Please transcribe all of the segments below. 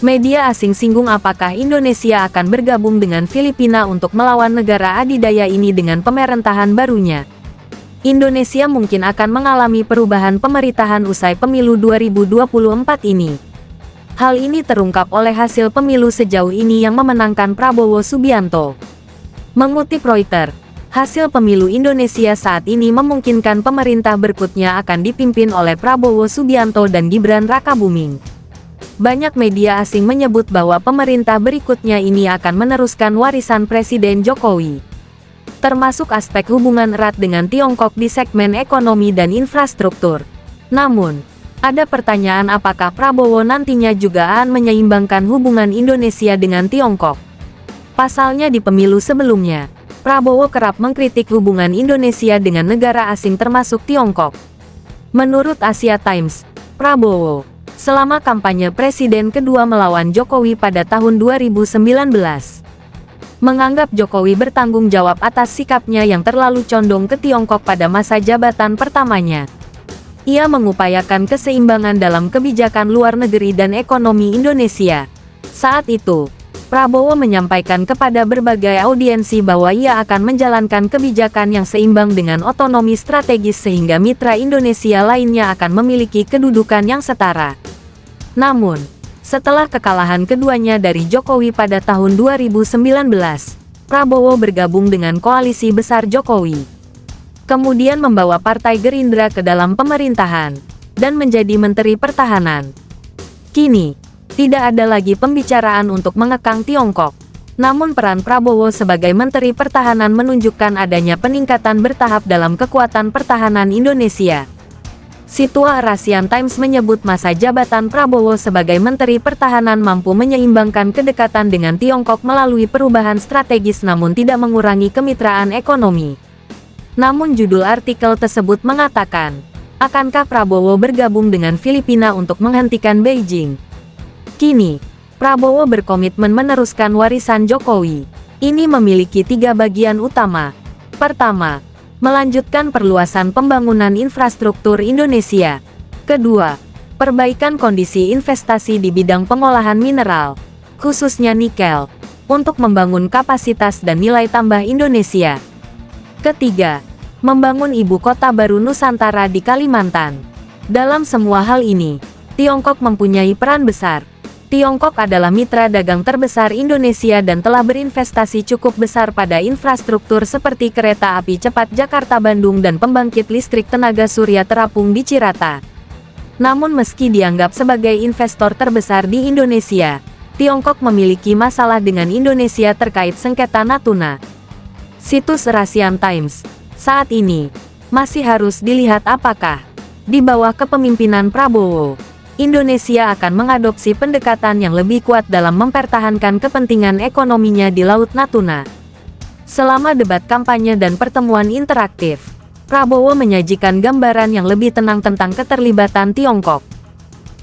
Media asing singgung apakah Indonesia akan bergabung dengan Filipina untuk melawan negara adidaya ini dengan pemerintahan barunya. Indonesia mungkin akan mengalami perubahan pemerintahan usai pemilu 2024 ini. Hal ini terungkap oleh hasil pemilu sejauh ini yang memenangkan Prabowo Subianto. Mengutip Reuters, hasil pemilu Indonesia saat ini memungkinkan pemerintah berikutnya akan dipimpin oleh Prabowo Subianto dan Gibran Rakabuming. Banyak media asing menyebut bahwa pemerintah berikutnya ini akan meneruskan warisan Presiden Jokowi, termasuk aspek hubungan erat dengan Tiongkok di segmen ekonomi dan infrastruktur. Namun, ada pertanyaan apakah Prabowo nantinya juga akan menyeimbangkan hubungan Indonesia dengan Tiongkok. Pasalnya di pemilu sebelumnya, Prabowo kerap mengkritik hubungan Indonesia dengan negara asing termasuk Tiongkok. Menurut Asia Times, Prabowo, selama kampanye presiden kedua melawan Jokowi pada tahun 2019, menganggap Jokowi bertanggung jawab atas sikapnya yang terlalu condong ke Tiongkok pada masa jabatan pertamanya. Ia mengupayakan keseimbangan dalam kebijakan luar negeri dan ekonomi Indonesia. Saat itu, Prabowo menyampaikan kepada berbagai audiensi bahwa ia akan menjalankan kebijakan yang seimbang dengan otonomi strategis sehingga mitra Indonesia lainnya akan memiliki kedudukan yang setara. Namun, setelah kekalahan keduanya dari Jokowi pada tahun 2019, Prabowo bergabung dengan koalisi besar Jokowi. Kemudian membawa Partai Gerindra ke dalam pemerintahan, dan menjadi Menteri Pertahanan. Kini, tidak ada lagi pembicaraan untuk mengekang Tiongkok. Namun peran Prabowo sebagai Menteri Pertahanan menunjukkan adanya peningkatan bertahap dalam kekuatan pertahanan Indonesia. Situa Asian Times menyebut masa jabatan Prabowo sebagai Menteri Pertahanan mampu menyeimbangkan kedekatan dengan Tiongkok melalui perubahan strategis namun tidak mengurangi kemitraan ekonomi. Namun judul artikel tersebut mengatakan, akankah Prabowo bergabung dengan Filipina untuk menghentikan Beijing? Kini, Prabowo berkomitmen meneruskan warisan Jokowi. Ini memiliki 3 bagian utama. Pertama, melanjutkan perluasan pembangunan infrastruktur Indonesia. Kedua, perbaikan kondisi investasi di bidang pengolahan mineral, khususnya nikel, untuk membangun kapasitas dan nilai tambah Indonesia. Ketiga, membangun ibu kota baru Nusantara di Kalimantan. Dalam semua hal ini, Tiongkok mempunyai peran besar. Tiongkok adalah mitra dagang terbesar Indonesia dan telah berinvestasi cukup besar pada infrastruktur seperti kereta api cepat Jakarta-Bandung dan pembangkit listrik tenaga surya terapung di Cirata. Namun meski dianggap sebagai investor terbesar di Indonesia, Tiongkok memiliki masalah dengan Indonesia terkait sengketa Natuna. Situs Asian Times, saat ini, masih harus dilihat apakah, di bawah kepemimpinan Prabowo, Indonesia akan mengadopsi pendekatan yang lebih kuat dalam mempertahankan kepentingan ekonominya di Laut Natuna. Selama debat kampanye dan pertemuan interaktif, Prabowo menyajikan gambaran yang lebih tenang tentang keterlibatan Tiongkok.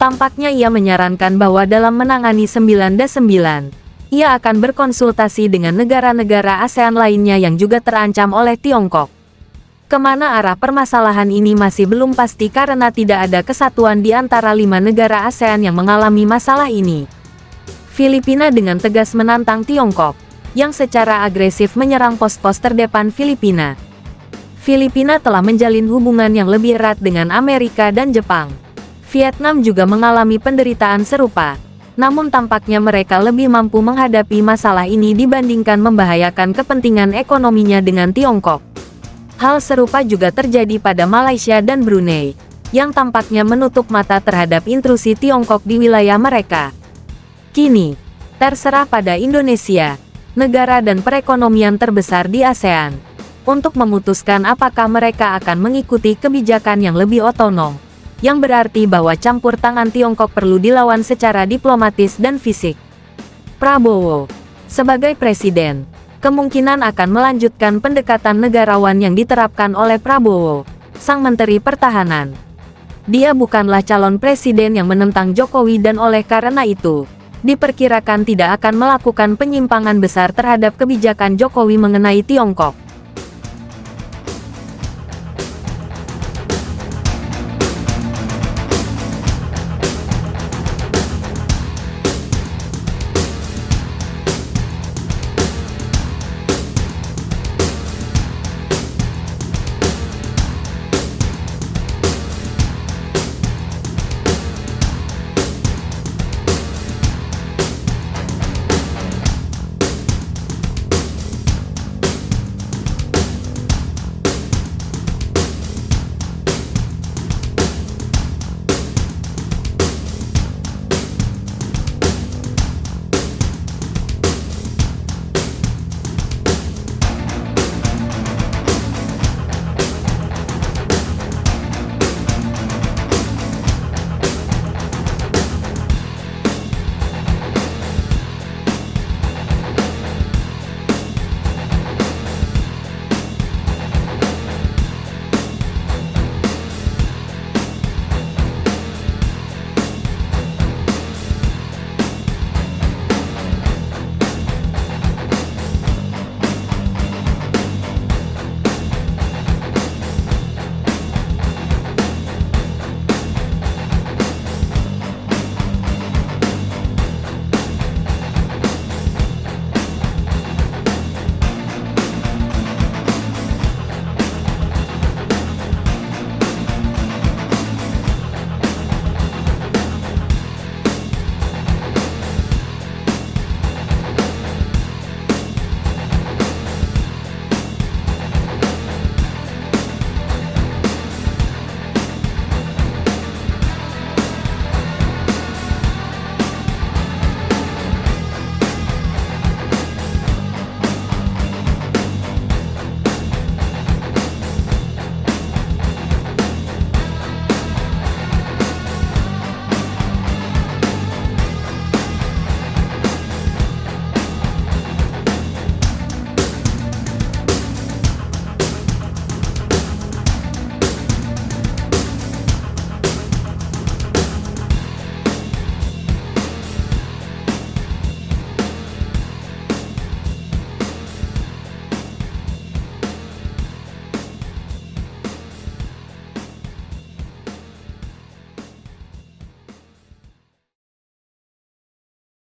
Tampaknya ia menyarankan bahwa dalam menangani 9/9, ia akan berkonsultasi dengan negara-negara ASEAN lainnya yang juga terancam oleh Tiongkok. Kemana arah permasalahan ini masih belum pasti karena tidak ada kesatuan di antara 5 negara ASEAN yang mengalami masalah ini. Filipina dengan tegas menantang Tiongkok, yang secara agresif menyerang pos-pos terdepan Filipina. Filipina telah menjalin hubungan yang lebih erat dengan Amerika dan Jepang. Vietnam juga mengalami penderitaan serupa, namun tampaknya mereka lebih mampu menghadapi masalah ini dibandingkan membahayakan kepentingan ekonominya dengan Tiongkok. Hal serupa juga terjadi pada Malaysia dan Brunei, yang tampaknya menutup mata terhadap intrusi Tiongkok di wilayah mereka. Kini, terserah pada Indonesia, negara dan perekonomian terbesar di ASEAN, untuk memutuskan apakah mereka akan mengikuti kebijakan yang lebih otonom, yang berarti bahwa campur tangan Tiongkok perlu dilawan secara diplomatis dan fisik. Prabowo, sebagai presiden, kemungkinan akan melanjutkan pendekatan negarawan yang diterapkan oleh Prabowo, sang Menteri Pertahanan. Dia bukanlah calon presiden yang menentang Jokowi dan oleh karena itu, diperkirakan tidak akan melakukan penyimpangan besar terhadap kebijakan Jokowi mengenai Tiongkok.